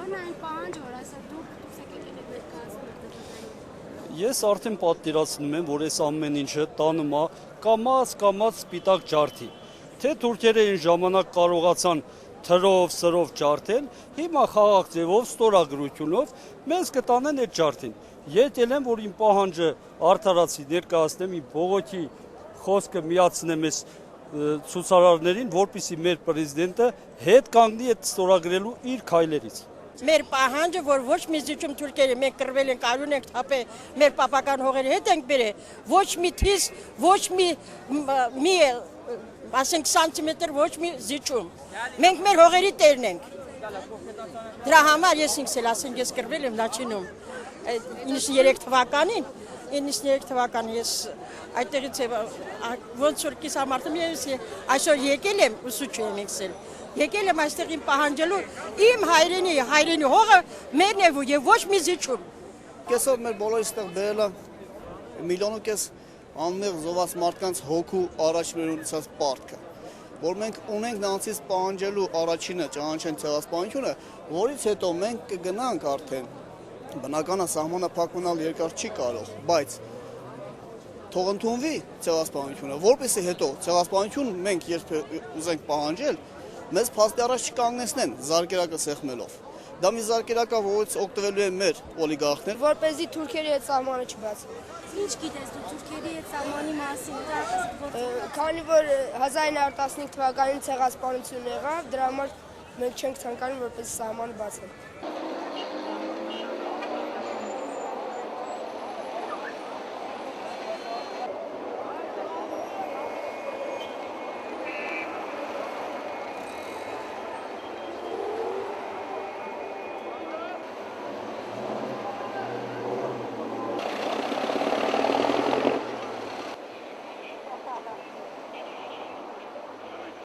Որն է այն պահանջը, որ այսօր դուք եք եկել ներկայացնել։ Ես արդեն պատկերացնում եմ, որ այս ամեն ինչը տանում է կամաց սպիտակ ջարդի։ Թե թուրքերը այն ժամանակ կարողացան թրով, սրով ջարդել, հիմա խաղաղ ձևով, ստորագրությունով մեզ կտանեն այդ ջարդին։ Եկել եմ, որ իմ պահանջը արդարացի ներկայացնեմ, իմ բողոքի խոսքը միացնեմ այս ցուցարարներին, որպեսզի մեր պրեզիդենտը հետ կանգնի այդ ստորագրելու իր քայլերից։ Մեր պահանջը, որ ոչ մի զիջում թուրքերը մենք կռվել ենք, արյուն ենք թափել, մեր պապական հողերը հետ ենք բերել, ոչ մի թիս, ոչ մի ասենք սանտիմետր, ոչ մի զիջում։ Մենք մեր հողերի տերն ենք։ Դրա համար ես ինքս էլ ասենք ես կռվել եմ Լաչինում 93 թվականին, 93 թվականին ես այդտեղից ոնց որ կիսամարտում ես այսօր եկել եմ ուսուցչու եմ եկել։ Եկել եմ այստեղ իմ պահանջելու իմ հայրենի հողը մերն է եւ ոչ մի զիջում։ Կեսօր մեր բոլորի ստեղ բերել է միլիոնու կես անմեղ զոհված մարդկանց հոգու առաջնորդ պարտքը, որ մենք ունենք նրանցից պահանջելու առաջինը ճանաչեն ցեղասպանությունը, որից հետո մենք կգնանք արդեն բնական է սահմանը փակմանալ երկար չի կարող, բայց թող ընդունվի ցեղասպանությունը, որպեսզի հետո ցեղասպանություն մենք երբ ուզենք պահանջել, մեզ փաստի առաջ չկանգնեցնեն զարկերակը սեղմելով։ Դա մի զարկերակա, որից օգտվելու են մեր օլիգարխներ, որպեսզի թուրքերի հետ սահմանը չբացվի։ Ինչ գիտես դու թուրքերի հետ սահմանի մասին, Քանի որ 1915 թվականին ցեղասպանություն եղավ, դրա համար մենք չենք ցանկանում, որպեսզի սահմանը բացվի։